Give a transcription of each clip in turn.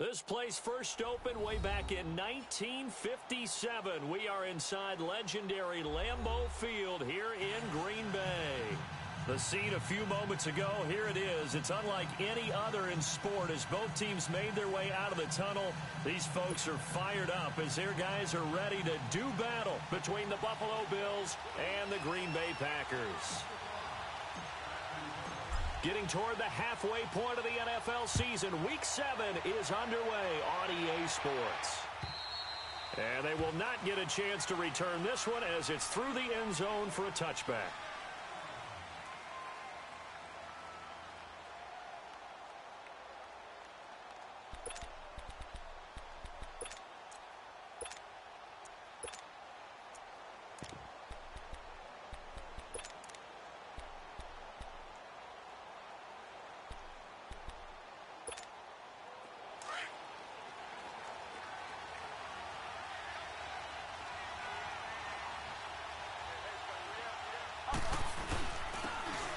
This place first opened way back in 1957. We are inside legendary Lambeau Field here in Green Bay. The scene a few moments ago, here it is. It's unlike any other in sport as both teams made their way out of the tunnel. These folks are fired up as their guys are ready to do battle between the Buffalo Bills and the Green Bay Packers. Getting toward the halfway point of the NFL season, Week 7 is underway on EA Sports. And they will not get a chance to return this one as it's through the end zone for a touchback.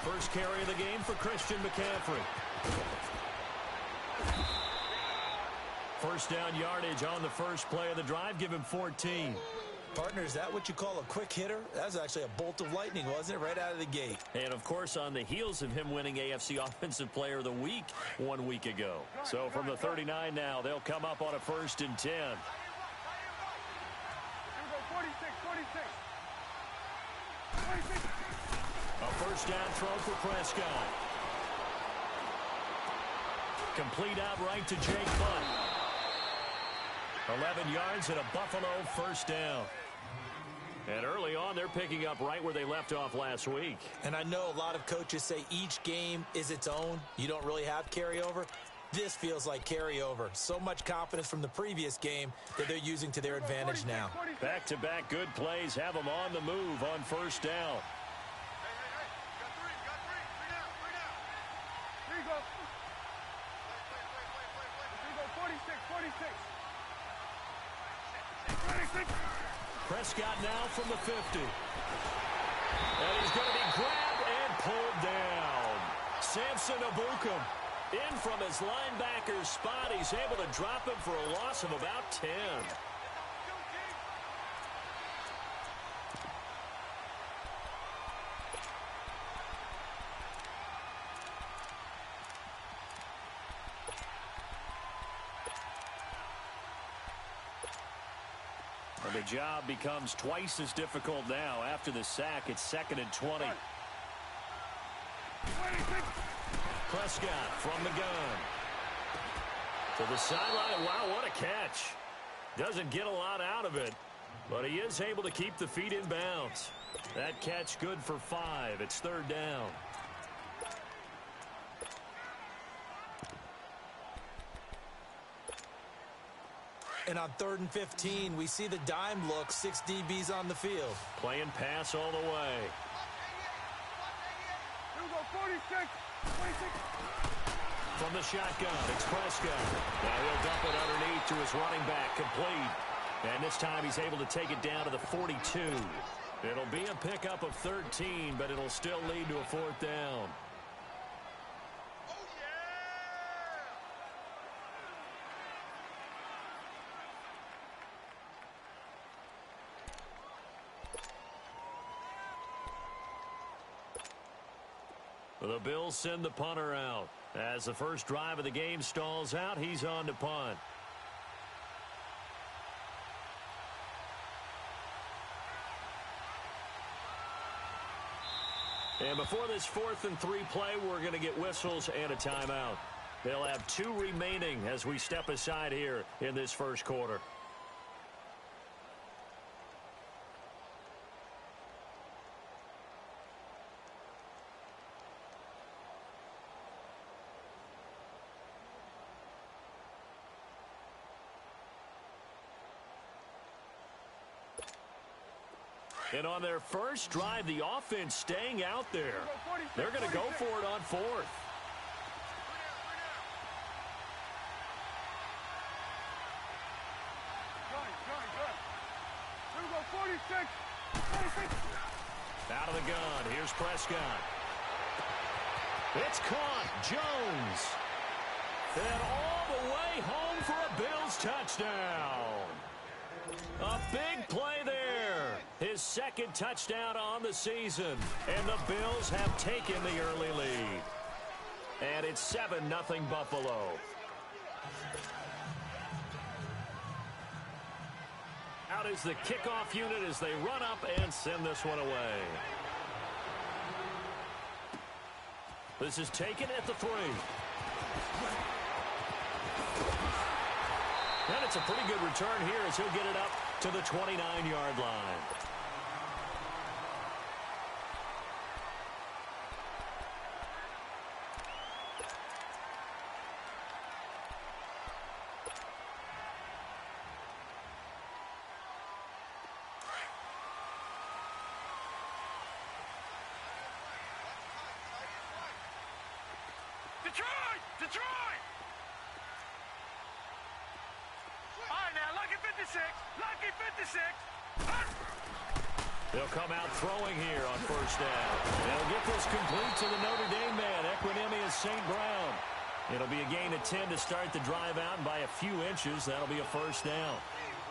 First carry of the game for Christian McCaffrey. First down yardage on the first play of the drive. Give him 14. Partner, is that what you call a quick hitter? That was actually a bolt of lightning, wasn't it? Right out of the gate. And, of course, on the heels of him winning AFC Offensive Player of the Week 1 week ago. So from the 39 now, they'll come up on a 1st and 10. 46. A first down throw for Prescott. Complete out right to Jake Butt. 11 yards and a Buffalo first down. And early on, they're picking up right where they left off last week. And I know a lot of coaches say each game is its own. You don't really have carryover. This feels like carryover. So much confidence from the previous game that they're using to their advantage now. Back-to-back good plays have them on the move on first down. Prescott now from the 50. And he's going to be grabbed and pulled down. Samson Ebukam in from his linebacker's spot. He's able to drop him for a loss of about 10. And the job becomes twice as difficult now. After the sack, it's 2nd and 20. Prescott from the gun. To the sideline. Wow, what a catch. Doesn't get a lot out of it, but he is able to keep the feet in bounds. That catch good for 5. It's 3rd down. And on 3rd and 15, we see the dime look, 6 DBs on the field. Playing pass all the way. Here we go, 46. From the shotgun, it's Prescott. Now he'll dump it underneath to his running back, complete. And this time he's able to take it down to the 42. It'll be a pickup of 13, but it'll still lead to a 4th down. The Bills send the punter out. As the first drive of the game stalls out, he's on to punt. And before this 4th and 3 play, we're going to get whistles and a timeout. They'll have 2 remaining as we step aside here in this first quarter. And on their first drive, the offense staying out there. They're going to go for it on 4th. Out of the gun, here's Prescott. It's caught, Jones. And all the way way home for a Bills touchdown. A big play there. His second touchdown on the season. And the Bills have taken the early lead. And it's 7-0 Buffalo. Out is the kickoff unit as they run up and send this one away. This is taken at the 3. And it's a pretty good return here as he'll get it up to the 29-yard line. Detroit! All right, now, lucky 56. Lucky 56. They'll come out throwing here on first down. They'll get this complete to the Notre Dame man, Equanimous St. Brown. It'll be a gain of 10 to start the drive out, and by a few inches, that'll be a first down.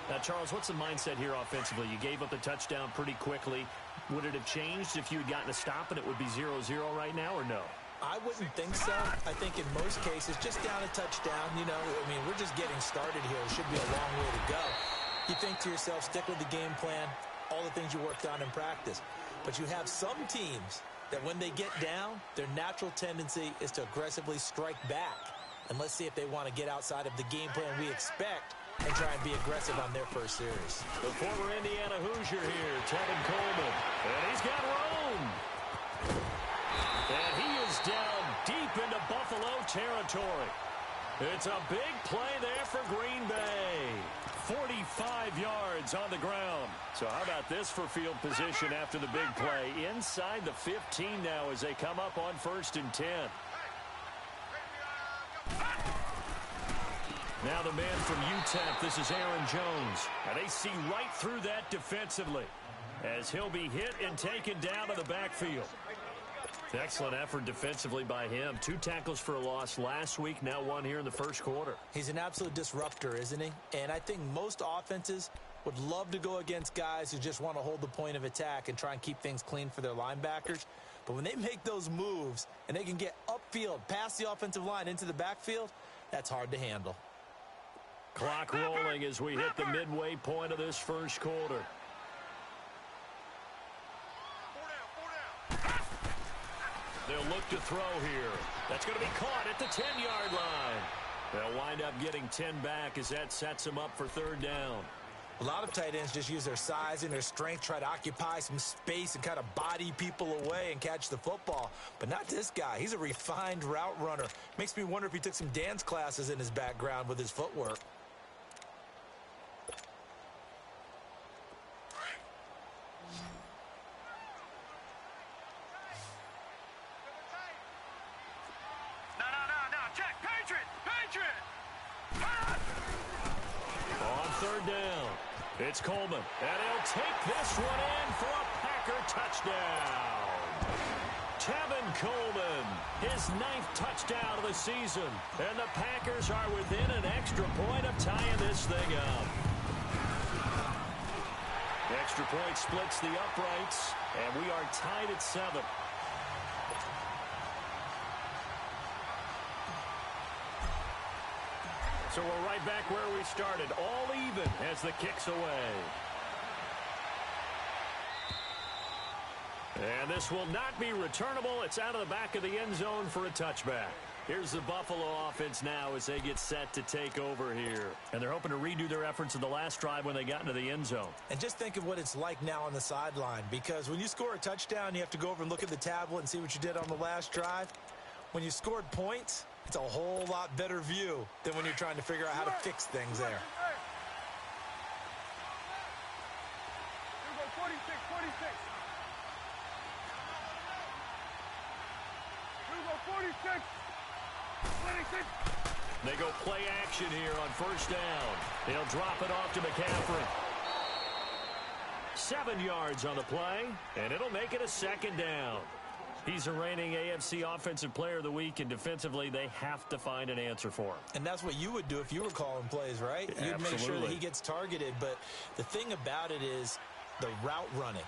Now, Charles, what's the mindset here offensively? You gave up the touchdown pretty quickly. Would it have changed if you had gotten a stop and it would be 0-0 right now, or no? I wouldn't think so. I think in most cases, just down a touchdown, you know, I mean, we're just getting started here. It should be a long way to go. You think to yourself, stick with the game plan, all the things you worked on in practice. But you have some teams that when they get down, their natural tendency is to aggressively strike back. And let's see if they want to get outside of the game plan we expect and try and be aggressive on their first series. The former Indiana Hoosier here, Tevin Coleman. And he's got room. And he is down deep into Buffalo territory. It's a big play there for Green Bay. 45 yards on the ground. So how about this for field position after the big play? Inside the 15 now as they come up on 1st and 10. Now the man from UTEP, this is Aaron Jones. And they see right through that defensively as he'll be hit and taken down to the backfield. Excellent effort defensively by him. 2 tackles for a loss last week, now 1 here in the first quarter. He's an absolute disruptor, isn't he? And I think most offenses would love to go against guys who just want to hold the point of attack and try and keep things clean for their linebackers. But when they make those moves and they can get upfield, past the offensive line into the backfield, that's hard to handle. Clock rolling as we hit the midway point of this first quarter. They'll look to throw here. That's going to be caught at the 10-yard line. They'll wind up getting 10 back as that sets them up for 3rd down. A lot of tight ends just use their size and their strength, try to occupy some space and kind of body people away and catch the football. But not this guy. He's a refined route runner. Makes me wonder if he took some dance classes in his background with his footwork. It's Coleman, and he'll take this one in for a Packer touchdown. Tevin Coleman, his 9th touchdown of the season, and the Packers are within an extra point of tying this thing up. The extra point splits the uprights, and we are tied at 7. So we're right back where we started, all even as the kick's away. And this will not be returnable. It's out of the back of the end zone for a touchback. Here's the Buffalo offense now as they get set to take over here. And they're hoping to redo their efforts in the last drive when they got into the end zone. And just think of what it's like now on the sideline, because when you score a touchdown, you have to go over and look at the tablet and see what you did on the last drive. When you scored points, it's a whole lot better view than when you're trying to figure out how to fix things there. Here we go, 46. Here we go, 46. 26. They go play action here on first down. They'll drop it off to McCaffrey. 7 yards on the play, and it'll make it a 2nd down. He's a reigning AFC Offensive Player of the Week, and defensively, they have to find an answer for him. And that's what you would do if you were calling plays, right? Yeah, you'd make sure that he gets targeted. But the thing about it is the route running.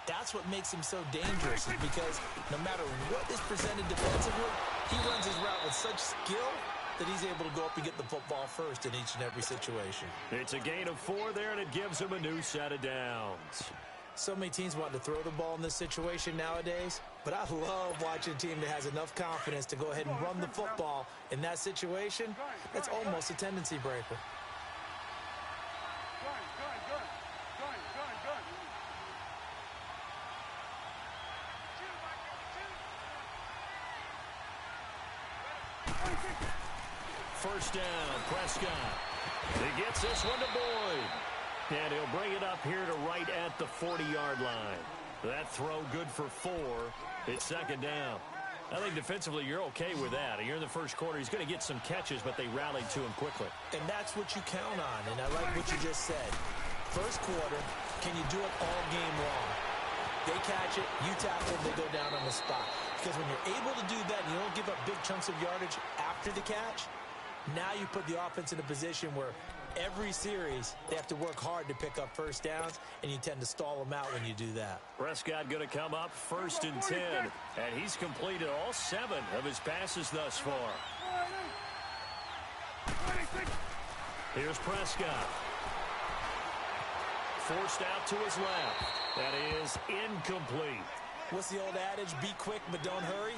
That's what makes him so dangerous, is because no matter what is presented defensively, he runs his route with such skill that he's able to go up and get the football first in each and every situation. It's a gain of 4 there, and it gives him a new set of downs. So many teams want to throw the ball in this situation nowadays, but I love watching a team that has enough confidence to go ahead and run the football in that situation. That's almost a tendency breaker. First down, Prescott. He gets this one to Boyd. And he'll bring it up here to right at the 40-yard line. That throw good for 4. It's second down. I think defensively you're okay with that. Here in the first quarter, he's going to get some catches, but they rallied to him quickly. And that's what you count on, and I like what you just said. First quarter, can you do it all game long? They catch it, you tackle, they go down on the spot. Because when you're able to do that and you don't give up big chunks of yardage after the catch, now you put the offense in a position where every series, they have to work hard to pick up first downs, and you tend to stall them out when you do that. Prescott going to come up first and 10, and he's completed all 7 of his passes thus far. Here's Prescott. Forced out to his left. That is incomplete. What's the old adage? Be quick, but don't hurry.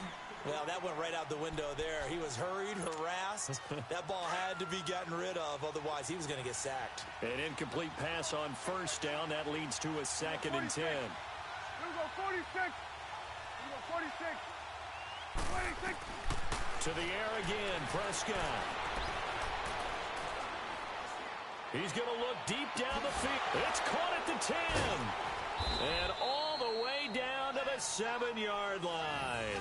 Well, that went right out the window there. He was hurried, harassed. That ball had to be gotten rid of, otherwise he was going to get sacked. An incomplete pass on first down. That leads to a second and 10. Here we go, 46. Here we go, 46. 26. To the air again, Prescott. He's going to look deep down the field. It's caught at the 10. And all the way down to the 7-yard line.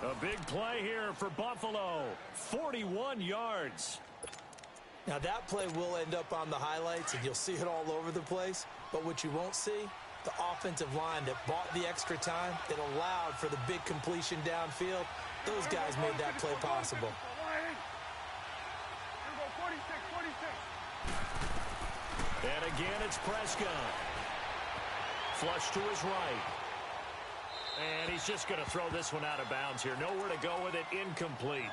A big play here for Buffalo. 41 yards. Now, that play will end up on the highlights, and you'll see it all over the place. But what you won't see, the offensive line that bought the extra time, that allowed for the big completion downfield, those guys made that play possible. And again, it's Prescott. Flush to his right. And he's just going to throw this one out of bounds here. Nowhere to go with it. Incomplete.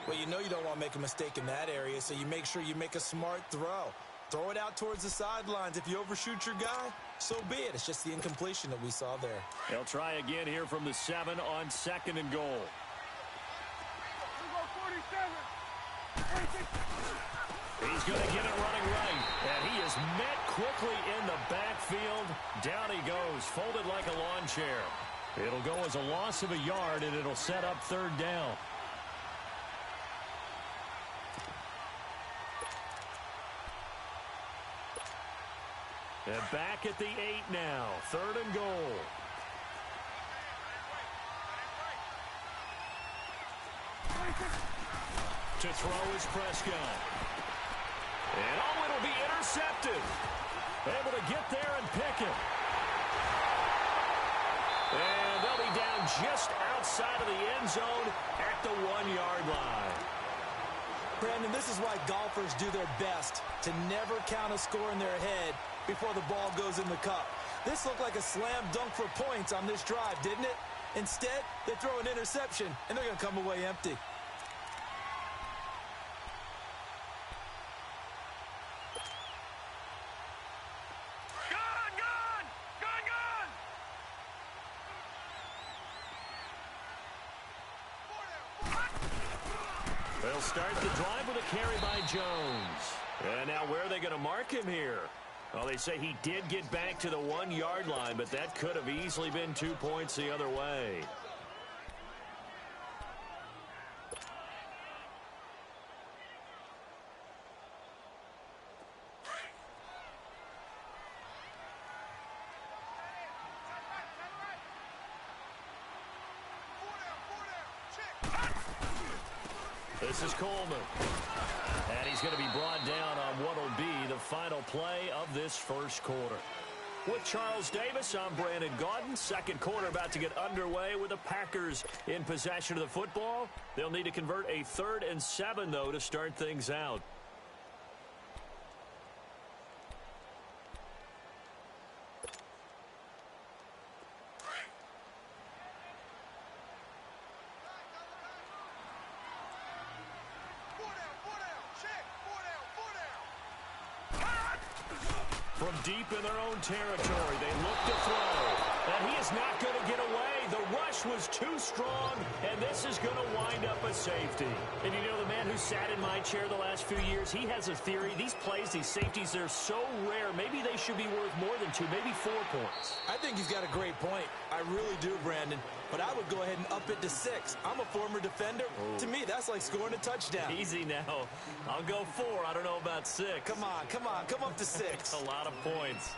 Well, you know you don't want to make a mistake in that area, so you make sure you make a smart throw. Throw it out towards the sidelines. If you overshoot your guy, so be it. It's just the incompletion that we saw there. They'll try again here from the 7 on second and goal. He's going to get it running right. And he is met quickly in the backfield. Down he goes, folded like a lawn chair. It'll go as a loss of a yard, and it'll set up third down. And back at the 8 now. Third and goal. To throw is Prescott. And oh, it'll be intercepted. Able to get there and pick it. And they'll be down just outside of the end zone at the 1-yard line. Brandon, this is why golfers do their best to never count a score in their head before the ball goes in the cup. This looked like a slam dunk for points on this drive, didn't it? Instead, they throw an interception, and they're going to come away empty. They'll start the drive with a carry by Jones. And now where are they going to mark him here? Well, they say he did get back to the 1-yard line, but that could have easily been 2 points the other way. This is Coleman. And he's going to be brought down on what will be the final play of this first quarter. With Charles Davis, I'm Brandon Gaudin. Second quarter about to get underway with the Packers in possession of the football. They'll need to convert a 3rd and 7, though, to start things out. From deep in their own territory, they look to throw. And he is not going to get away. The rush was too strong, and this is going to wind up a safety. And you know, the man who sat in my chair the last few years, he has a theory. These plays, these safeties, they're so rare. Maybe they should be worth more than 2, maybe 4 points. I think he's got a great point. I really do, Brandon. But I would go ahead and up it to 6. I'm a former defender. Oh. To me, that's like scoring a touchdown. Easy now. I'll go 4. I don't know about 6. Come on. Come up to 6. A lot of points.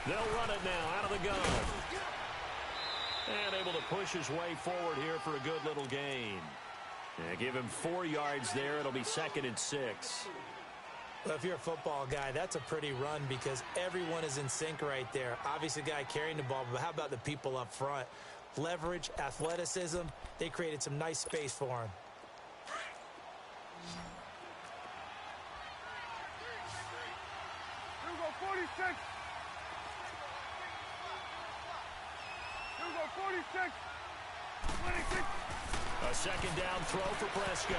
They'll run it now out of the gun. And able to push his way forward here for a good little gain. Yeah, give him 4 yards there. It'll be 2nd and 6. Well, if you're a football guy, that's a pretty run because everyone is in sync right there. Obviously, the guy carrying the ball, but how about the people up front? Leverage, athleticism, they created some nice space for him. Here we go, 46. Here we go, 46. 26. A 2nd down throw for Prescott.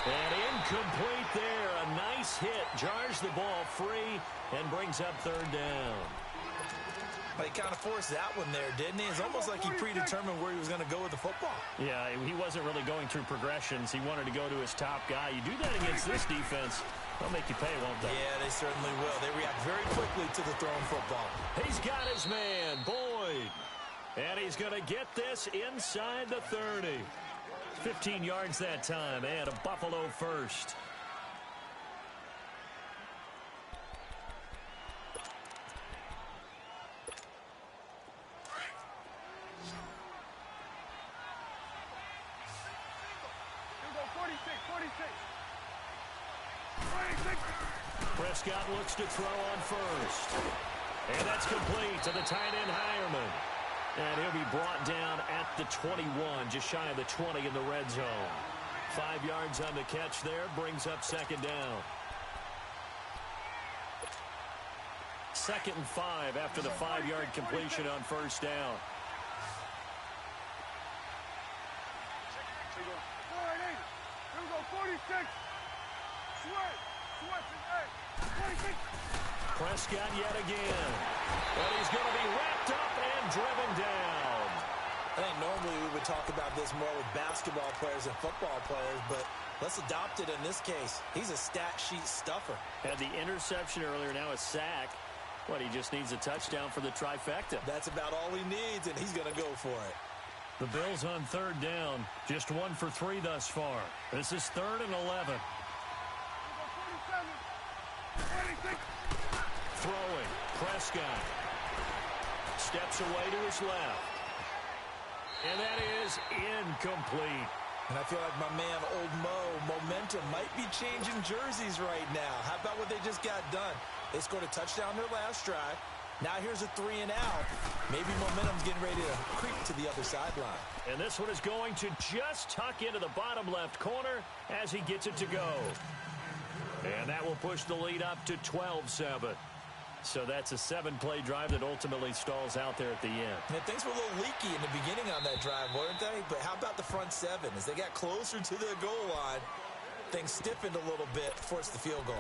And incomplete there. A nice hit. Jars the ball free and brings up 3rd down. Well, he kind of forced that one there, didn't he? It's almost like he predetermined where he was going to go with the football. Yeah, he wasn't really going through progressions. He wanted to go to his top guy. You do that against this defense, they'll make you pay, won't they? Yeah, they certainly will. They react very quickly to the thrown football. He's got his man, Boyd. And he's going to get this inside the 30. 15 yards that time, and a Buffalo first. Prescott looks to throw on first. And that's complete to the tight end, Hireman. And he'll be brought down at the 21, just shy of the 20 in the red zone. 5 yards on the catch there, brings up 2nd down. 2nd and 5 after the 5-yard completion on 1st down. Here we go, 46. Prescott yet again. And he's going to be wrapped up and driven down. I think normally we would talk about this more with basketball players and football players, but let's adopt it in this case. He's a stat sheet stuffer. Had the interception earlier, now a sack. What, he just needs a touchdown for the trifecta. That's about all he needs, and he's going to go for it. The Bills on 3rd down. Just 1 for 3 thus far. This is 3rd and 11. Throwing. Prescott. Steps away to his left. And that is incomplete. And I feel like my man, Old Mo, momentum might be changing jerseys right now. How about what they just got done? They scored a touchdown their last drive. Now here's a 3 and out. Maybe momentum's getting ready to creep to the other sideline. And this one is going to just tuck into the bottom left corner as he gets it to go. And that will push the lead up to 12-7. So that's a 7-play drive that ultimately stalls out there at the end. And things were a little leaky in the beginning on that drive, weren't they? But how about the front 7? As they got closer to the goal line, things stiffened a little bit, forced the field goal.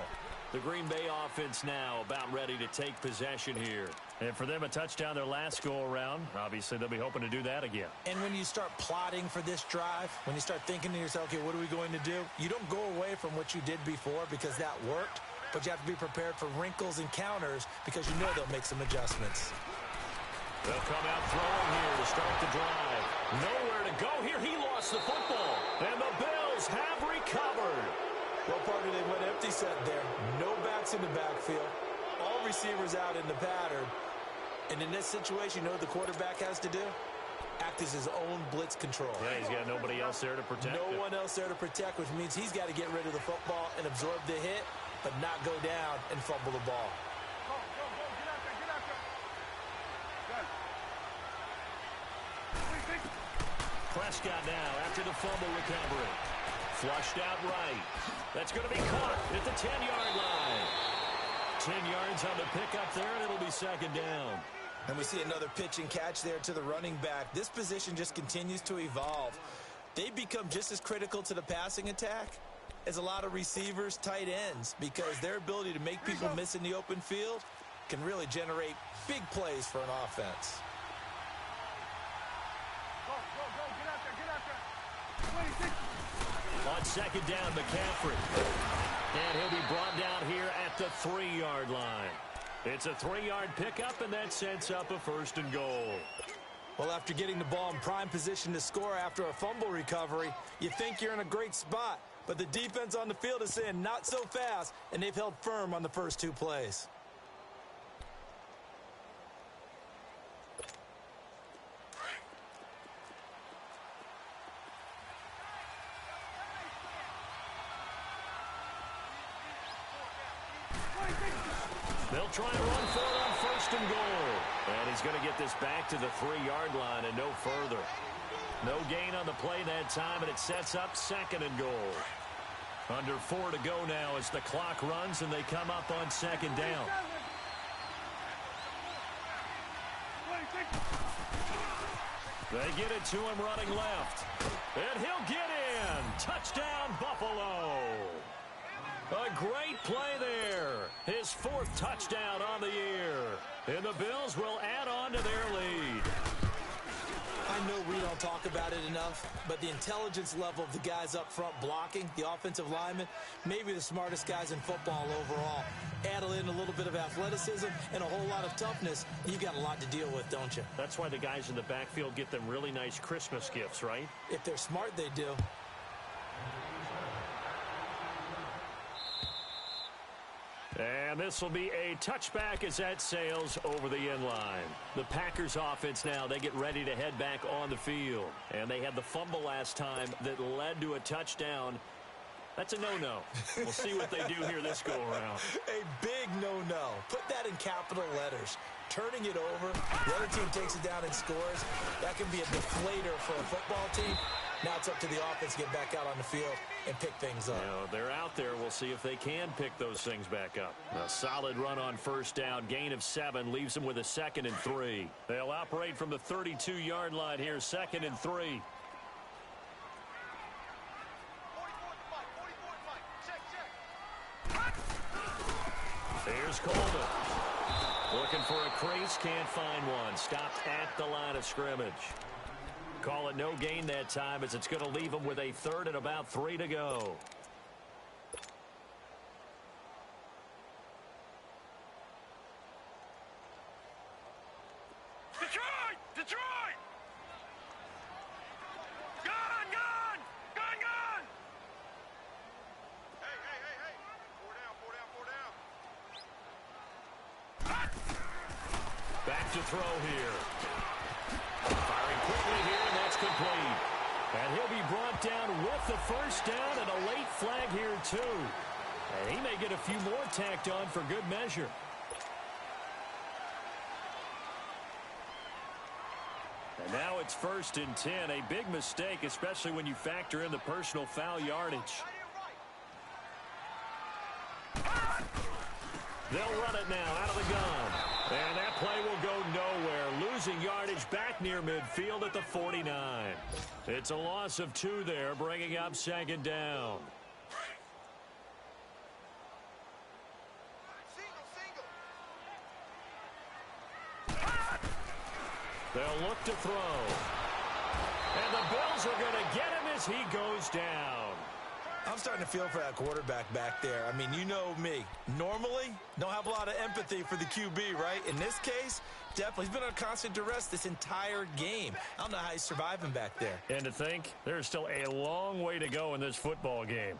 The Green Bay offense now about ready to take possession here. And for them, a touchdown their last go-around. Obviously, they'll be hoping to do that again. And when you start plotting for this drive, when you start thinking to yourself, okay, what are we going to do? You don't go away from what you did before because that worked, but you have to be prepared for wrinkles and counters because you know they'll make some adjustments. They'll come out throwing here to start the drive. Nowhere to go here. He lost the football. And the Bills have recovered. Well, partner, they went empty set there. No backs in the backfield. All receivers out in the pattern. And in this situation, you know what the quarterback has to do? act as his own blitz control. Yeah, he's got nobody else there to protect him. No one else there to protect, which means he's got to get rid of the football and absorb the hit, but not go down and fumble the ball. Go, go, go. Get out there. Get out there. Good. Prescott now after the fumble recovery. Flushed out right. That's going to be caught at the 10-yard line. 10 yards on the pickup there, and it'll be second down. And we see another pitch and catch there to the running back. This position just continues to evolve. They become just as critical to the passing attack as a lot of receivers, tight ends, because their ability to make people miss in the open field can really generate big plays for an offense. Go, go, go. Get out there. Get out there. 26. On second down, McCaffrey. And he'll be brought down here at the 3-yard line. It's a 3-yard pickup, and that sets up a first and goal. Well, after getting the ball in prime position to score after a fumble recovery, you think you're in a great spot. But the defense on the field is saying not so fast, and they've held firm on the first 2 plays. They'll try and run for it on first and goal. And he's going to get this back to the 3-yard line and no further. No gain on the play that time, and it sets up second and goal. Under 4 to go now as the clock runs, and they come up on second down. They get it to him running left. And he'll get in. Touchdown, Buffalo. A great play there. His 4th touchdown on the year. And the Bills will add on to their lead. I know we don't talk about it enough, but the intelligence level of the guys up front blocking, the offensive linemen, maybe the smartest guys in football overall. Add in a little bit of athleticism and a whole lot of toughness, you've got a lot to deal with, don't you? That's why the guys in the backfield get them really nice Christmas gifts, right? If they're smart, they do. And this will be a touchback as that sails over the end line. The Packers offense now, they get ready to head back on the field. And they had the fumble last time that led to a touchdown. That's a no-no. We'll see what they do here this go-around. A big no-no. Put that in capital letters. Turning it over, the other team takes it down and scores. That can be a deflator for a football team. Now it's up to the offense to get back out on the field and pick things up. You know, they're out there. We'll see if they can pick those things back up. A solid run on first down. Gain of 7 leaves them with a 2nd and 3. They'll operate from the 32-yard line here, 2nd and 3. Here's Coleman. Looking for a crease, can't find one. Stopped at the line of scrimmage. Call it no gain that time as it's going to leave them with a 3rd and about 3 to go. Detroit! Detroit! Gone! Gone! Gone! Gone! Hey, hey, hey, hey! 4 down, 4 down, 4 down. Back to throw here. Firing quickly here, and that's complete. And he'll be brought down with the first down and a late flag here, too. And he may get a few more tacked on for good measure. And now it's 1st and 10. A big mistake, especially when you factor in the personal foul yardage. They'll run it now out of the gun. And that play will go nowhere. Losing yardage back near midfield at the 49. It's a loss of 2 there, bringing up 2nd down. They'll look to throw. And the Bills are going to get him as he goes down. I'm starting to feel for that quarterback back there. I mean, you know me. Normally, don't have a lot of empathy for the QB, right? In this case, definitely. He's been under constant duress this entire game. I don't know how he's surviving back there. And to think, there's still a long way to go in this football game.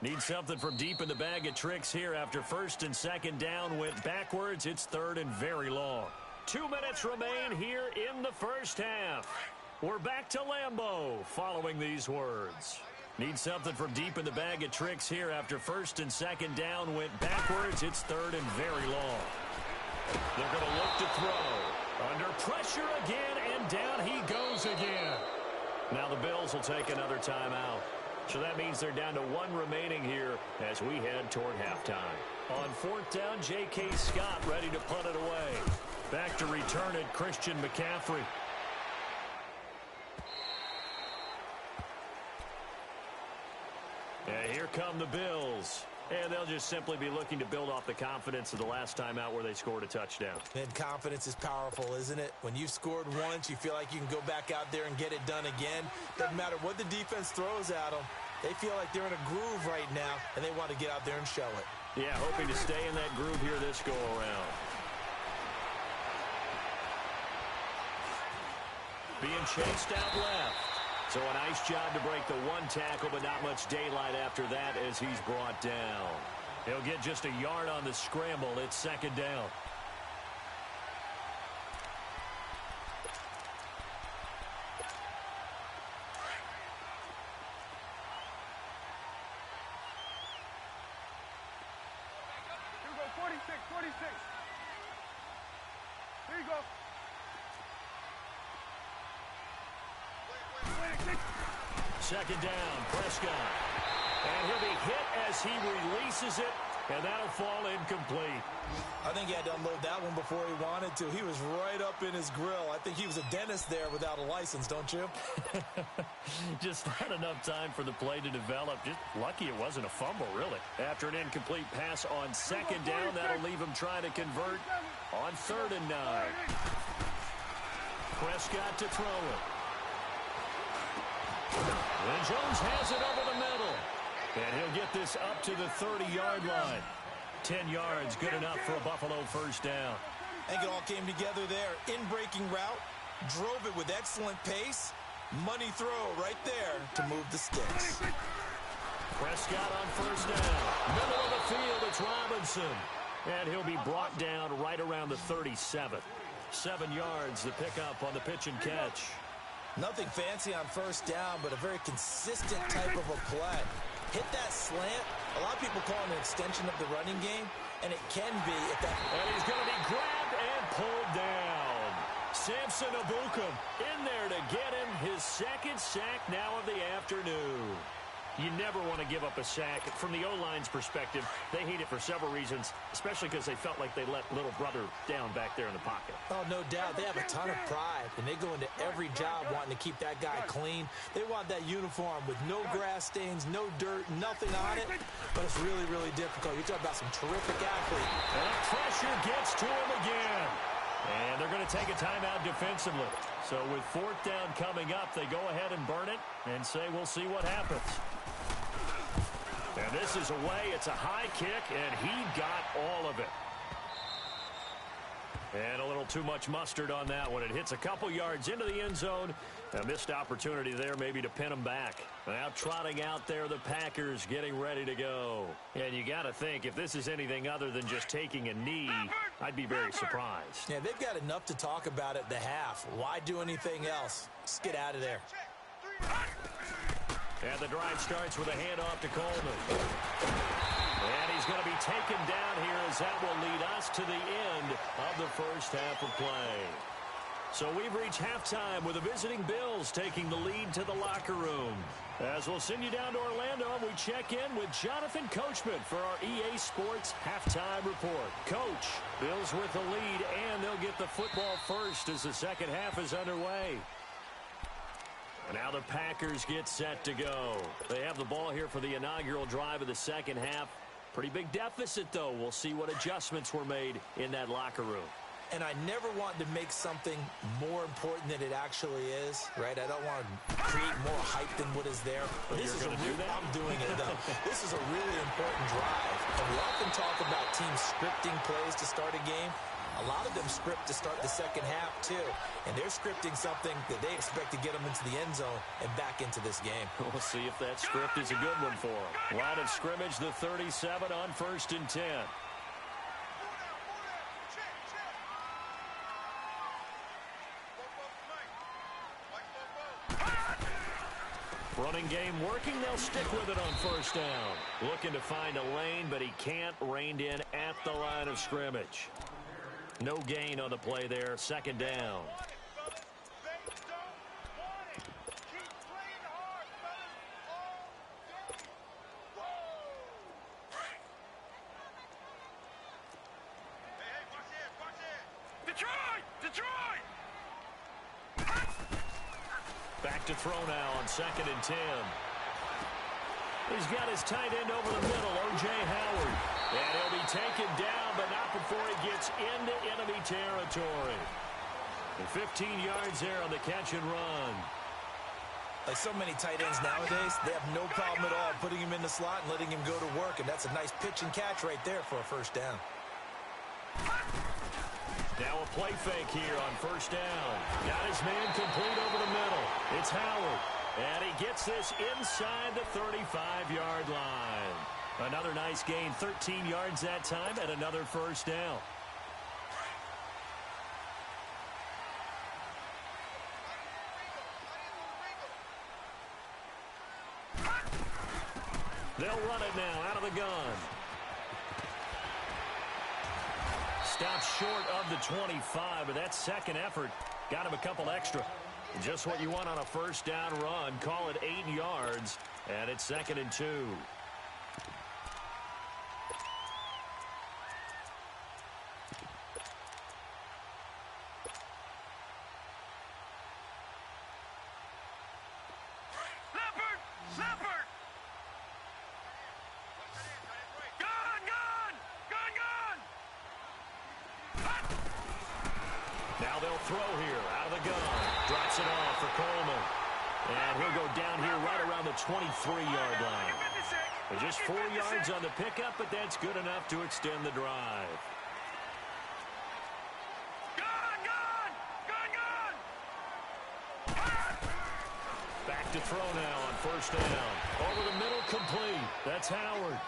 Need something from deep in the bag of tricks here after first and second down went backwards. It's third and very long. 2 minutes remain here in the first half. We're back to Lambeau following these words. Need something from deep in the bag of tricks here after first and second down went backwards. It's third and very long. They're going to look to throw. Under pressure again, and down he goes again. Now the Bills will take another timeout. So that means they're down to one remaining here as we head toward halftime. On fourth down, J.K. Scott ready to punt it away. Back to return it, Christian McCaffrey. And here come the Bills. And they'll just simply be looking to build off the confidence of the last time out where they scored a touchdown. And confidence is powerful, isn't it? When you've scored once, you feel like you can go back out there and get it done again. Doesn't matter what the defense throws at them. They feel like they're in a groove right now, and they want to get out there and show it. Yeah, hoping to stay in that groove here this go-around. Being chased out left. So a nice job to break the one tackle, but not much daylight after that as he's brought down. He'll get just a yard on the scramble. It's second down. Here we go, 46, 46. Here you go. Second down, Prescott. And he'll be hit as he releases it, and that'll fall incomplete. I think he had to unload that one before he wanted to. He was right up in his grill. I think he was a dentist there without a license, don't you? Just not enough time for the play to develop. Just lucky it wasn't a fumble, really. After an incomplete pass on second down, that'll leave him trying to convert on 3rd and 9. Prescott to throw it. And Jones has it over the middle. And he'll get this up to the 30-yard line. 10 yards, good enough for a Buffalo first down. I think it all came together there. In-breaking route, drove it with excellent pace. Money throw right there to move the sticks. Prescott on first down. Middle of the field, it's Robinson. And he'll be brought down right around the 37. 7 yards, the pickup on the pitch and catch. Nothing fancy on first down, but a very consistent type of a play. Hit that slant. A lot of people call it an extension of the running game, and it can be if that. And he's going to be grabbed and pulled down. Samson Ebukam in there to get him his second sack now of the afternoon. You never want to give up a sack. From the O-line's perspective, they hate it for several reasons, especially because they felt like they let little brother down back there in the pocket. Oh, no doubt. They have a ton of pride, and they go into every job wanting to keep that guy clean. They want that uniform with no grass stains, no dirt, nothing on it, but it's really, really difficult. You're talking about some terrific athletes. And that pressure gets to him again. And they're going to take a timeout defensively. So with 4th down coming up, they go ahead and burn it and say we'll see what happens. And this is away. It's a high kick, and he got all of it. And a little too much mustard on that one. It hits a couple yards into the end zone. A missed opportunity there maybe to pin them back. Now trotting out there, the Packers getting ready to go. And you got to think, if this is anything other than just taking a knee, I'd be very surprised. Yeah, they've got enough to talk about at the half. Why do anything else? Just get out of there. And the drive starts with a handoff to Coleman. And he's going to be taken down here as that will lead us to the end of the first half of play. So we've reached halftime with the visiting Bills taking the lead to the locker room. As we'll send you down to Orlando, we check in with Jonathan Coachman for our EA Sports Halftime Report. Coach, Bills with the lead, and they'll get the football first as the second half is underway. And now the Packers get set to go. They have the ball here for the inaugural drive of the second half. Pretty big deficit, though. We'll see what adjustments were made in that locker room. And I never want to make something more important than it actually is, right? I don't want to create more hype than what is there. But this is going to do that? I'm doing it, though. This is a really important drive. And we often talk about teams scripting plays to start a game. A A lot of them script to start the second half, too. And they're scripting something that they expect to get them into the end zone and back into this game. We'll see if that script is a good one for them. Line of scrimmage, the 37 on 1st and 10. Running game working. They'll stick with it on 1st down. Looking to find a lane, but he can't. Reined in at the line of scrimmage. No gain on the play there. 2nd down. Detroit! Back to throw now on 2nd and 10. He's got his tight end over the middle, O.J. Howard. And he'll be taken down, but not before he gets into enemy territory. And 15 yards there on the catch and run. Like so many tight ends nowadays, they have no problem at all putting him in the slot and letting him go to work. And that's a nice pitch and catch right there for a 1st down. Now a play fake here on 1st down. Got his man complete over the middle. It's Howard. And he gets this inside the 35-yard line. Another nice gain, 13 yards that time, and another 1st down. They'll run it now out of the gun. Stops short of the 25, but that second effort got him a couple extra. Just what you want on a 1st down run. Call it 8 yards, and it's 2nd and 2. Leopard! Now they'll throw here out of the gun. Drops it off for Coleman. And he'll go down here right around the 23-yard line. Just 4 yards on the pickup, but that's good enough to extend the drive. Back to throw now on 1st down. Over the middle, complete. That's Howard.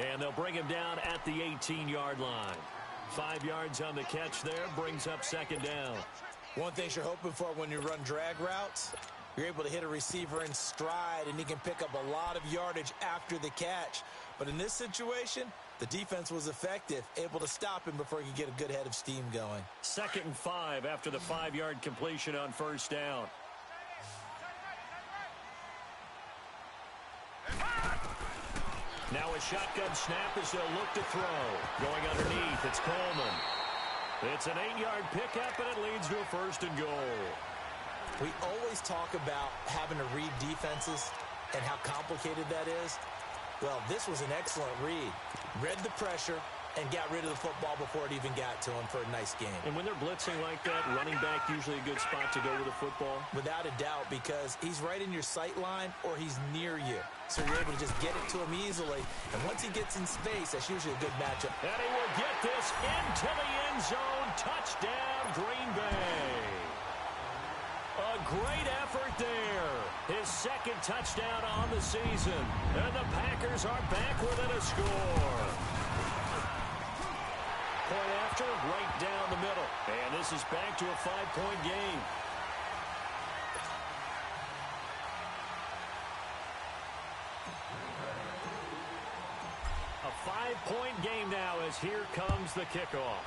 And they'll bring him down at the 18-yard line. 5 yards on the catch there, brings up 2nd down. One thing you're hoping for when you run drag routes, you're able to hit a receiver in stride, and he can pick up a lot of yardage after the catch. But in this situation, the defense was effective, able to stop him before he could get a good head of steam going. 2nd and 5 after the 5-yard completion on 1st down. Now a shotgun snap as they'll look to throw. Going underneath, it's Coleman. It's an 8-yard pickup, and it leads to a 1st and goal. We always talk about having to read defenses and how complicated that is. Well, this was an excellent read. Read the pressure and got rid of the football before it even got to him for a nice game. And when they're blitzing like that, running back usually a good spot to go with the football? Without a doubt, because he's right in your sight line or he's near you. So you're able to just get it to him easily. And once he gets in space, that's usually a good matchup. And he will get this into the end zone. Touchdown, Green Bay. A great effort there. His 2nd touchdown on the season. And the Packers are back within a score. Point after, right down the middle. And this is back to a 5-point game. A 5-point game now as here comes the kickoff.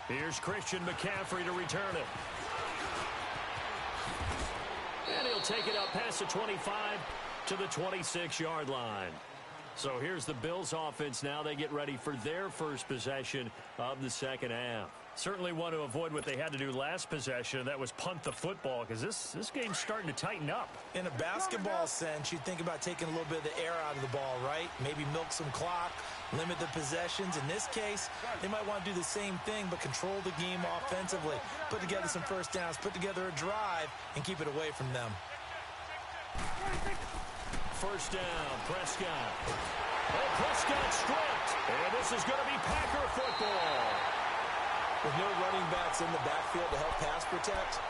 Here's Christian McCaffrey to return it. And he'll take it up past the 25 to the 26-yard line. So here's the Bills offense now. They get ready for their first possession of the second half. Certainly want to avoid what they had to do last possession. That was punt the football, because this game's starting to tighten up. In a basketball sense, you think about taking a little bit of the air out of the ball, right? Maybe milk some clock, limit the possessions. In this case, they might want to do the same thing, but control the game offensively. Put together some first downs, put together a drive, and keep it away from them. First down, Prescott. Prescott stripped. And this is going to be Packer football. With no running backs in the backfield to help pass protect,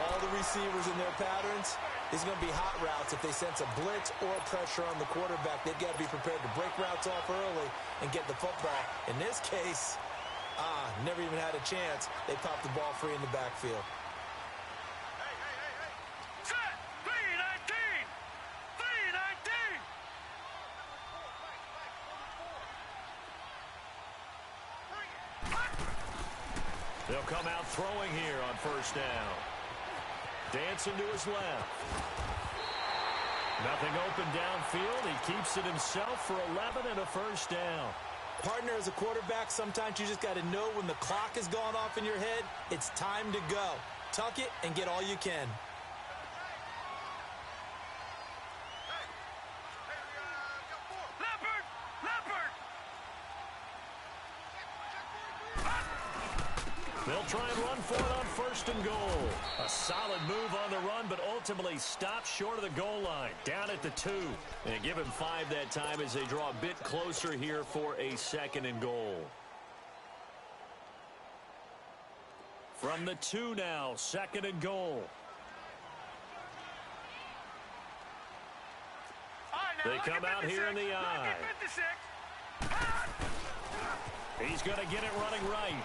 all the receivers in their patterns, is going to be hot routes. If they sense a blitz or a pressure on the quarterback, they've got to be prepared to break routes off early and get the football. In this case, never even had a chance. They popped the ball free in the backfield. Set. 319. 319. They'll come out throwing here on first down. Dancing to his left. Nothing open downfield. He keeps it himself for 11 and a first down. Partner, as a quarterback, sometimes you just got to know when the clock has gone off in your head, it's time to go. Tuck it and get all you can. Leopard. Leopard. They'll try and run for it on first and goal. A solid move on the run, but ultimately stopped short of the goal line. Down at the 2. And give him 5 that time as they draw a bit closer here for a second and goal. From the 2 now, second and goal. They come out here in the eye. He's going to get it running right.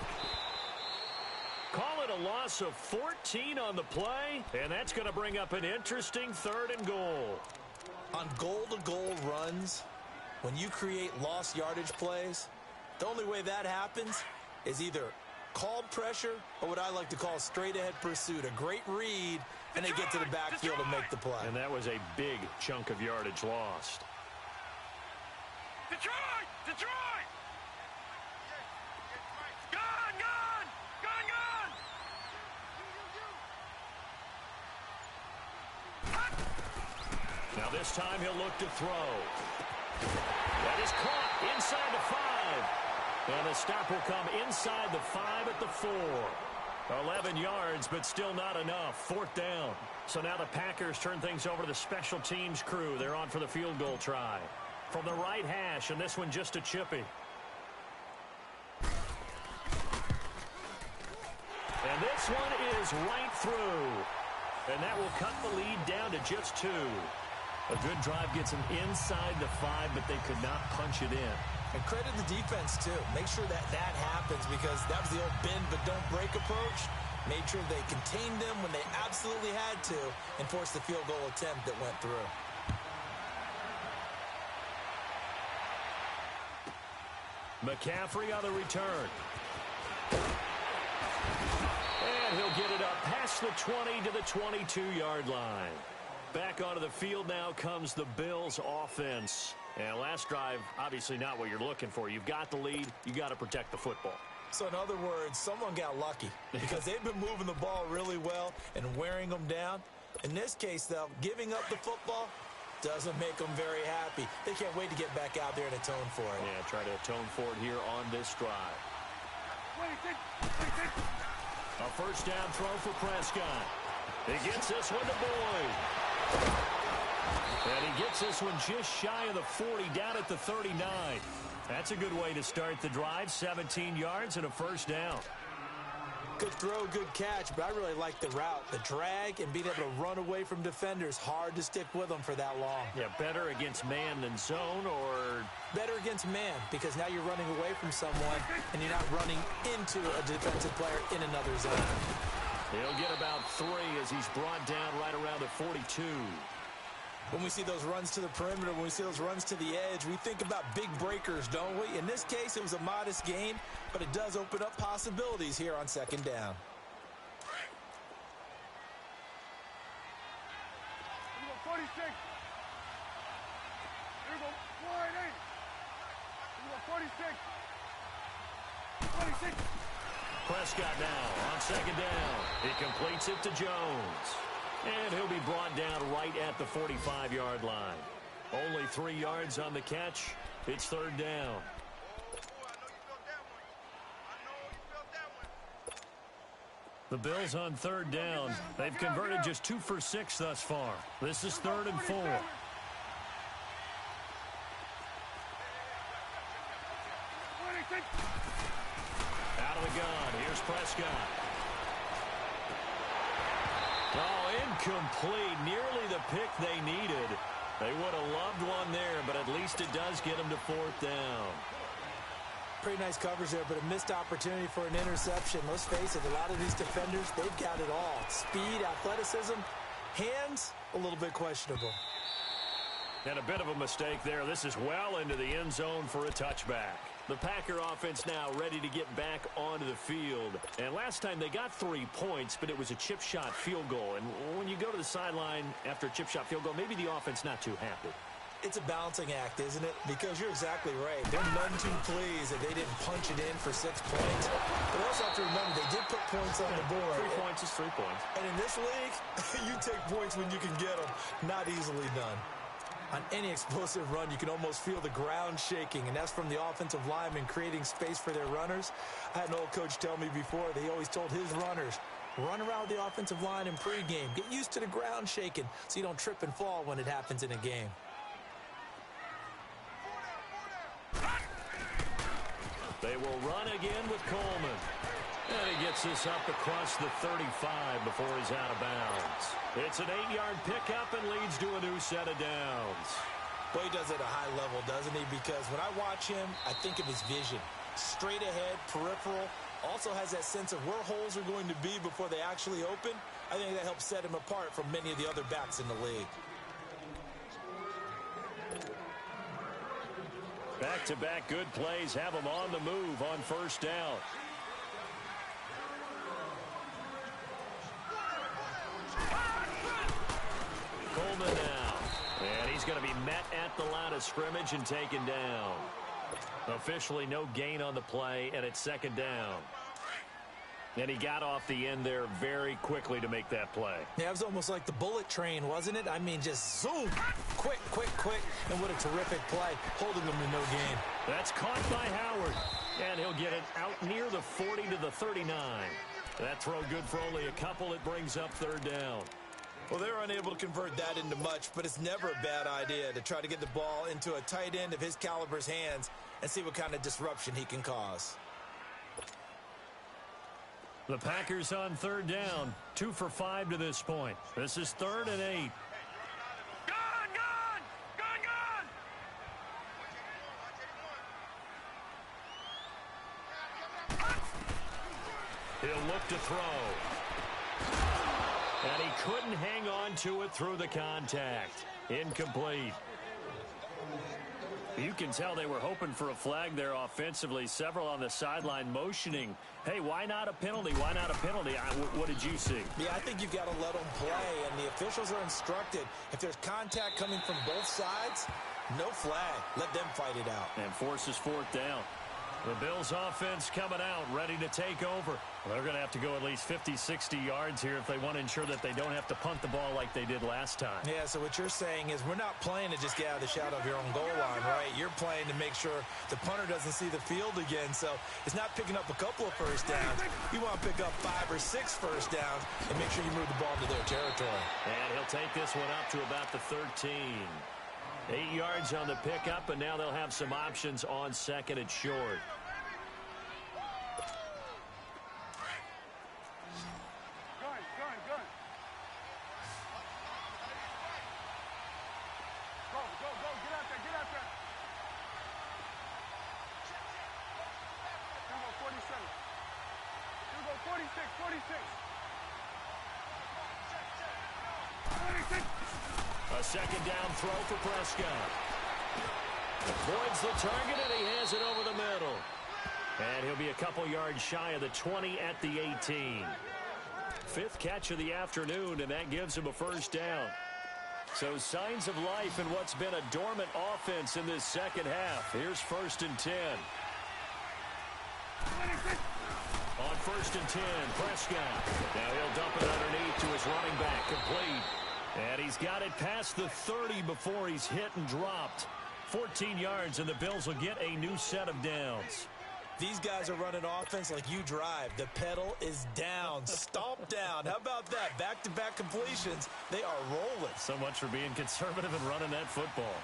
Call it a loss of 14 on the play, and that's going to bring up an interesting third and goal. On goal-to-goal runs, when you create lost yardage plays, the only way that happens is either called pressure or what I like to call straight-ahead pursuit. A great read, and they get to the backfield and make the play. And that was a big chunk of yardage lost. Detroit! Detroit! Gone! Gone! Gone! Gone! Now this time he'll look to throw. That is caught inside the 5. And the stop will come inside the 5 at the 4. 11 yards, but still not enough. 4th down. So now the Packers turn things over to the special teams crew. They're on for the field goal try. From the right hash, and this one just a chippy. And this one is right through. And that will cut the lead down to just 2. A good drive gets them inside the 5, but they could not punch it in. And credit the defense, too. Make sure that happens, because that was the old bend but don't break approach. Made sure they contained them when they absolutely had to and forced the field goal attempt that went through. McCaffrey on the return. And he'll get it up past the 20 to the 22-yard line. Back onto the field now comes the Bills offense. And last drive, obviously not what you're looking for. You've got the lead. You got to protect the football. So in other words, someone got lucky because they've been moving the ball really well and wearing them down. In this case, though, giving up the football doesn't make them very happy. They can't wait to get back out there and atone for it. Yeah, try to atone for it here on this drive. A first down throw for Prescott. He gets this one to Boyd. And he gets this one just shy of the 40, down at the 39. That's a good way to start the drive. 17 yards and a first down. Good throw, good catch, but I really like the route. The drag and being able to run away from defenders. Hard to stick with them for that long. Yeah, better against man than zone, or better against man, because now you're running away from someone and you're not running into a defensive player in another zone. He'll get about 3 as he's brought down right around the 42. When we see those runs to the perimeter, when we see those runs to the edge, we think about big breakers, don't we? In this case, it was a modest gain, but it does open up possibilities here on second down. Here we go, 46. Here we go, 488. Here we go, 46. 26. Prescott now on second down. He completes it to Jones. And he'll be brought down right at the 45-yard line. Only 3 yards on the catch. It's third down. The Bills on third down. They've converted just 2 for 6 thus far. This is 3rd and 4. Out of the gun. Here's Prescott. Oh, incomplete. Nearly the pick they needed. They would have loved one there, but at least it does get them to fourth down. Pretty nice coverage there, but a missed opportunity for an interception. Let's face it, a lot of these defenders, they've got it all. Speed, athleticism, hands, a little bit questionable. And a bit of a mistake there. This is well into the end zone for a touchback. The Packer offense now ready to get back onto the field. And last time they got 3 points, but it was a chip shot field goal. And when you go to the sideline after a chip shot field goal, maybe the offense not too happy. It's a balancing act, isn't it? Because you're exactly right. They're none too pleased that they didn't punch it in for 6 points. But also have to remember, they did put points on the board. 3 points is 3 points. And in this league, you take points when you can get them. Not easily done. On any explosive run, you can almost feel the ground shaking, and that's from the offensive linemen creating space for their runners. I had an old coach tell me before, they always told his runners, run around the offensive line in pregame. Get used to the ground shaking so you don't trip and fall when it happens in a game. They will run again with Coleman. And he gets this up across the 35 before he's out of bounds. It's an 8-yard pickup and leads to a new set of downs. Well, he does it at a high level, doesn't he? Because when I watch him, I think of his vision. Straight ahead, peripheral. Also has that sense of where holes are going to be before they actually open. I think that helps set him apart from many of the other backs in the league. Back-to-back good plays have them on the move on first down. Coleman now. And he's going to be met at the line of scrimmage and taken down. Officially no gain on the play, and it's second down. And he got off the end there very quickly to make that play. Yeah, it was almost like the bullet train, wasn't it? I mean, just zoom. Quick, quick, quick. And what a terrific play, holding them to no gain. That's caught by Howard. And he'll get it out near the 40 to the 39. That throw good for only a couple. It brings up third down. Well, they're unable to convert that into much, but it's never a bad idea to try to get the ball into a tight end of his caliber's hands and see what kind of disruption he can cause. The Packers on third down, 2 for 5 to this point. This is 3rd and 8. Gone, gone! Gone, gone! He'll look to throw. And he couldn't hang on to it through the contact. Incomplete. You can tell they were hoping for a flag there offensively. Several on the sideline motioning. Hey, why not a penalty? Why not a penalty? What did you see? Yeah, I think you've got to let them play, and the officials are instructed. If there's contact coming from both sides, no flag. Let them fight it out. And forces fourth down. The Bills offense coming out, ready to take over. Well, they're going to have to go at least 50, 60 yards here if they want to ensure that they don't have to punt the ball like they did last time. Yeah, so what you're saying is we're not playing to just get out of the shadow of your own goal line, right? You're playing to make sure the punter doesn't see the field again. So it's not picking up a couple of first downs. You want to pick up 5 or 6 first downs and make sure you move the ball into their territory. And he'll take this one up to about the 13. 8 yards on the pickup, and now they'll have some options on second and short. A second down throw for Prescott. Avoids the target, and he has it over the middle. And he'll be a couple yards shy of the 20 at the 18. 5th catch of the afternoon, and that gives him a first down. So signs of life in what's been a dormant offense in this second half. Here's 1st and 10. On 1st and 10, Prescott. Now he'll dump it underneath to his running back, complete. And he's got it past the 30 before he's hit and dropped. 14 yards, and the Bills will get a new set of downs. These guys are running offense like you drive. The pedal is down, stomp down. How about that? Back-to-back completions. They are rolling. So much for being conservative and running that football.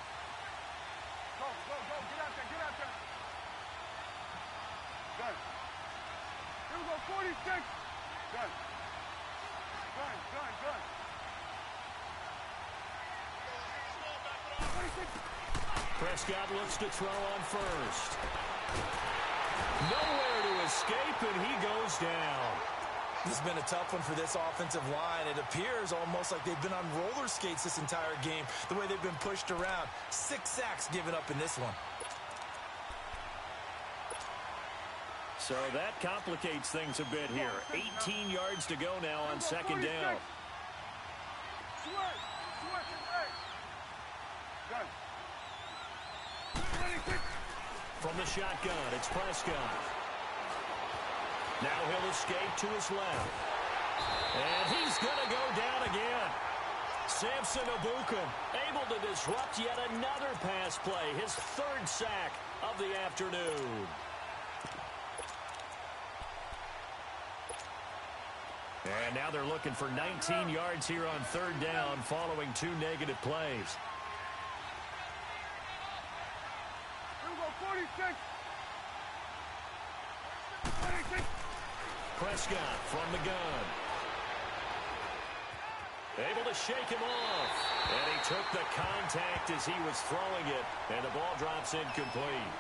Go, go, go. Get out there, get out there. 46. Gun. Gun, gun, gun. 26. Prescott looks to throw on first. Nowhere to escape, and he goes down. This has been a tough one for this offensive line. It appears almost like they've been on roller skates this entire game, the way they've been pushed around. 6 sacks given up in this one. So that complicates things a bit here. 18 yards to go now on second down. From the shotgun, it's Prescott. Now he'll escape to his left. And he's going to go down again. Samson Ebukam able to disrupt yet another pass play. His 3rd sack of the afternoon. And now they're looking for 19 yards here on 3rd down following 2 negative plays. Here we go, 46. 26. Prescott from the gun. Able to shake him off. And he took the contact as he was throwing it. And the ball drops incomplete.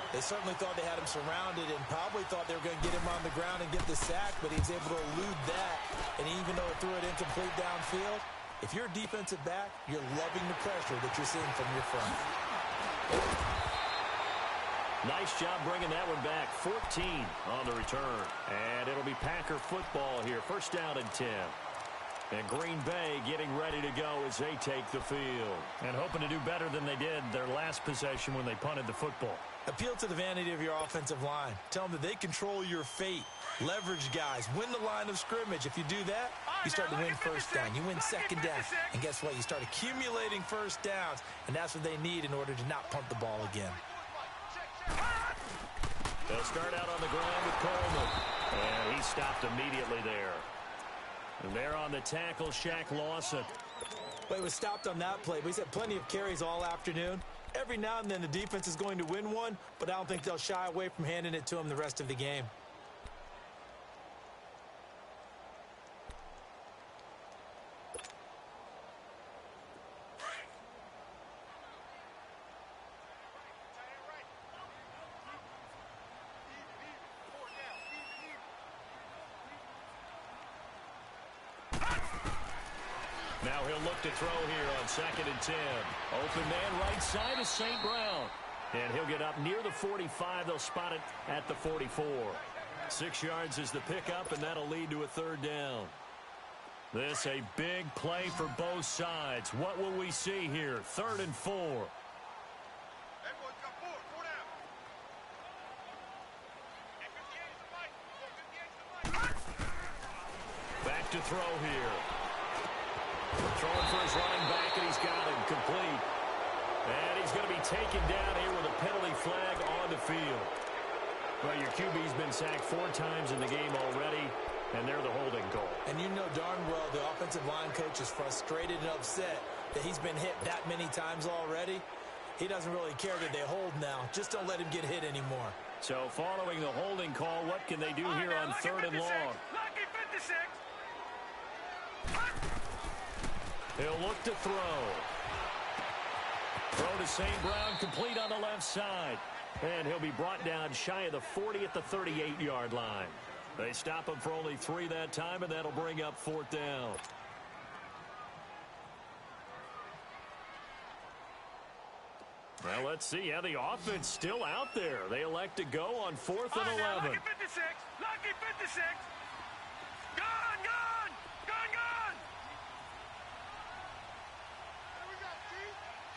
They certainly thought they had him surrounded and probably thought they were going to get him on the ground and get the sack, but he was able to elude that. And even though it threw it incomplete downfield, if you're a defensive back, you're loving the pressure that you're seeing from your front. Nice job bringing that one back. 14 on the return. And it'll be Packer football here. 1st down and 10. And Green Bay getting ready to go as they take the field. And hoping to do better than they did their last possession when they punted the football. Appeal to the vanity of your offensive line. Tell them that they control your fate. Leverage guys. Win the line of scrimmage. If you do that, you start to win 1st down. You win 2nd down. And guess what? You start accumulating 1st downs. And that's what they need in order to not punt the ball again. They'll start out on the ground with Coleman. And he stopped immediately there. And there on the tackle, Shaq Lawson. Well, he was stopped on that play, but he's had plenty of carries all afternoon. Every now and then the defense is going to win one, but I don't think they'll shy away from handing it to him the rest of the game. Now he'll look to throw here on 2nd and 10. Open man right side is St. Brown. And he'll get up near the 45. They'll spot it at the 44. 6 yards is the pickup, and that'll lead to a 3rd down. This a big play for both sides. What will we see here? 3rd and 4. Back to throw here. Throwing for his running back, and he's got him complete. And he's going to be taken down here with a penalty flag on the field. Well, your QB's been sacked 4 times in the game already, and they're the holding goal. And you know darn well the offensive line coach is frustrated and upset that he's been hit that many times already. He doesn't really care that they hold now. Just don't let him get hit anymore. So following the holding call, what can they do here on 3rd and long? Lucky 56. He'll look to throw. Throw to St. Brown, complete on the left side. And he'll be brought down shy of the 40 at the 38-yard line. They stop him for only 3 that time, and that'll bring up 4th down. Well, let's see how the offense still out there. They elect to go on 4th and 11. Lucky 56. Lucky 56. Gun, gun. Gun, gun. Here we go, T.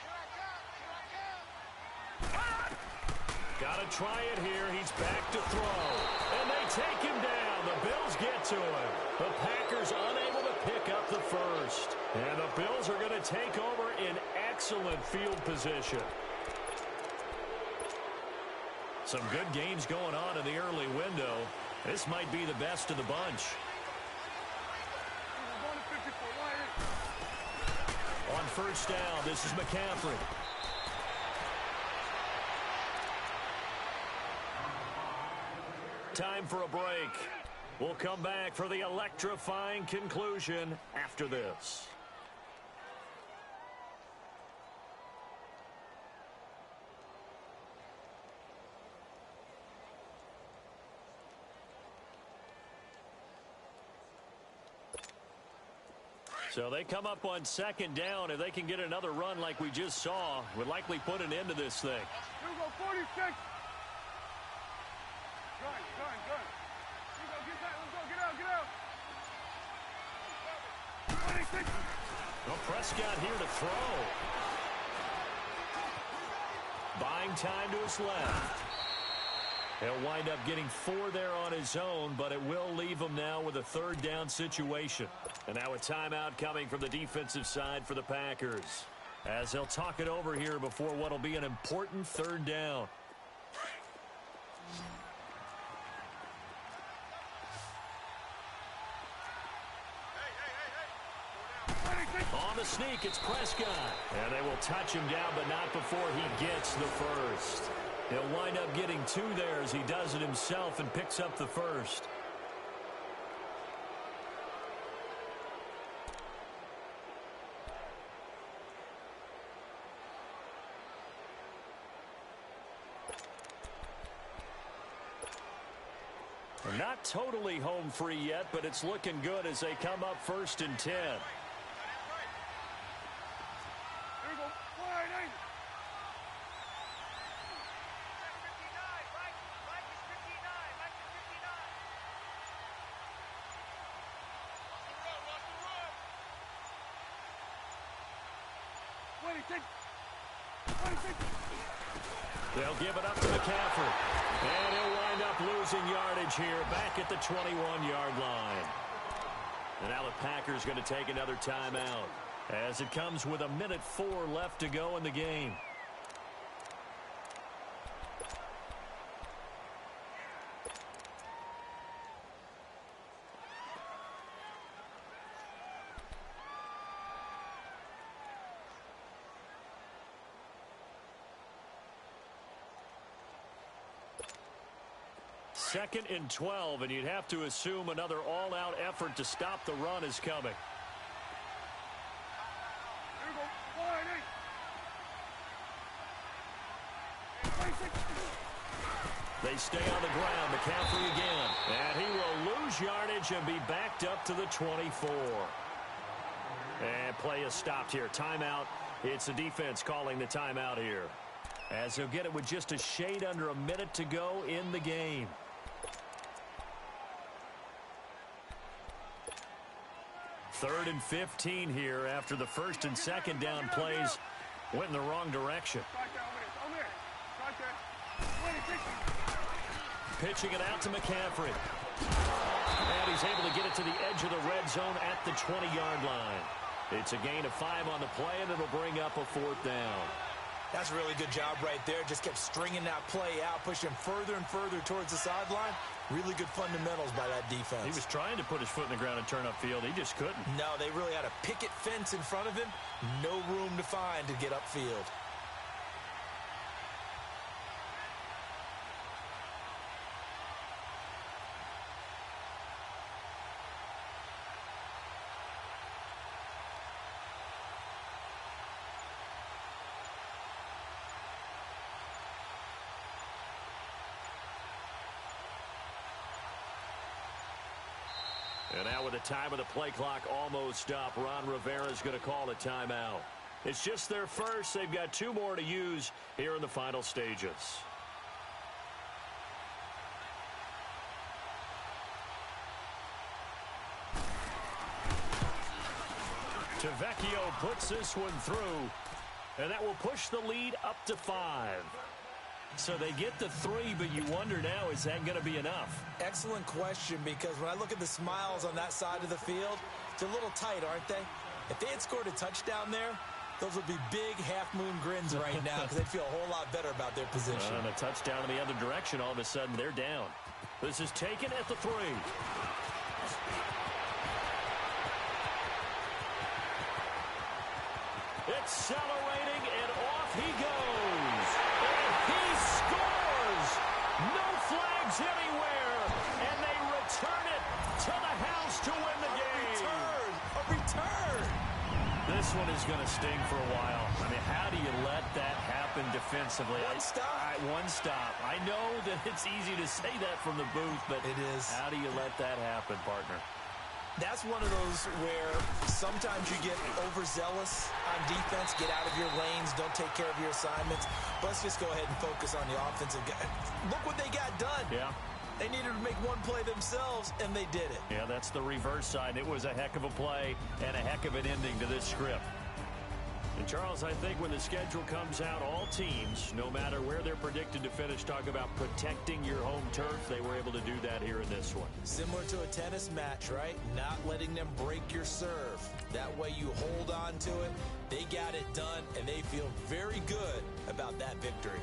Here I come. Here I come. Got to try it here. He's back to throw. And they take him down. The Bills get to him. The Packers unable to pick up the first. And the Bills are going to take over in excellent field position. Some good games going on in the early window. This might be the best of the bunch. On 1st down, this is McCaffrey. Time for a break. We'll come back for the electrifying conclusion after this. So they come up on second down. If they can get another run like we just saw, would likely put an end to this thing. Here we go, 46. Gun. Here we go, get back, let's go, get out. 26. Well, Prescott here to throw. Buying time to his left. He'll wind up getting 4 there on his own, but it will leave him now with a third down situation. And now a timeout coming from the defensive side for the Packers, as they'll talk it over here before what will be an important third down. On the sneak, it's Prescott. And they will touch him down, but not before he gets the first. He'll wind up getting 2 there as he does it himself and picks up the first. They're not totally home free yet, but it's looking good as they come up 1st and 10. They'll give it up to McCaffrey. And he'll wind up losing yardage here back at the 21-yard line. And now the Packers going to take another timeout as it comes with 1:04 left to go in the game. Second and 12, and you'd have to assume another all-out effort to stop the run is coming. They stay on the ground. McCaffrey again. And he will lose yardage and be backed up to the 24. And play is stopped here. Timeout. It's the defense calling the timeout here, as they'll get it with just a shade under a minute to go in the game. Third and 15 here after the 1st and 2nd down plays went in the wrong direction. Pitching it out to McCaffrey. And he's able to get it to the edge of the red zone at the 20-yard line. It's a gain of 5 on the play, and it'll bring up a 4th down. That's a really good job right there. Just kept stringing that play out, pushing further and further towards the sideline. Really good fundamentals by that defense. He was trying to put his foot in the ground and turn upfield. He just couldn't. No, they really had a picket fence in front of him. No room to find to get upfield. And now with the time of the play clock almost up, Ron Rivera is going to call a timeout. It's just their first. They've got 2 more to use here in the final stages. Tavecchio puts this one through, and that will push the lead up to 5. So they get the 3, but you wonder now, is that going to be enough? Excellent question, because when I look at the smiles on that side of the field, it's a little tight, aren't they? If they had scored a touchdown there, those would be big half-moon grins right now, because they'd feel a whole lot better about their position. And a touchdown in the other direction, all of a sudden they're down. This is taken at the 3. Accelerating, and off he goes. And he scores! No flags anywhere. is going to sting for a while. I mean, how do you let that happen defensively? One stop. One stop. I know that it's easy to say that from the booth, but it is. How do you let that happen, partner? That's one of those where sometimes you get overzealous on defense, get out of your lanes, don't take care of your assignments. But let's just go ahead and focus on the offensive guy. Look what they got done. Yeah. They needed to make one play themselves, and they did it. Yeah, that's the reverse side. It was a heck of a play and a heck of an ending to this script. And, Charles, I think when the schedule comes out, all teams, no matter where they're predicted to finish, talk about protecting your home turf. They were able to do that here in this one. Similar to a tennis match, right? Not letting them break your serve. That way you hold on to it. They got it done, and they feel very good about that victory.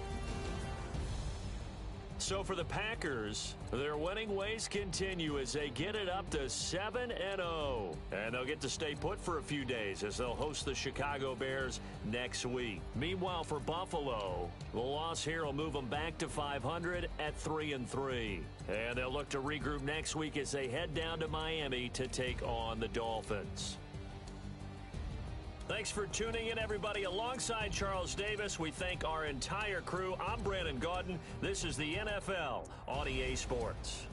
So for the Packers, their winning ways continue as they get it up to 7-0. And they'll get to stay put for a few days as they'll host the Chicago Bears next week. Meanwhile, for Buffalo, the loss here will move them back to 500 at 3-3. And they'll look to regroup next week as they head down to Miami to take on the Dolphins. Thanks for tuning in, everybody. Alongside Charles Davis, we thank our entire crew. I'm Brandon Gaudin. This is the NFL on EA Sports.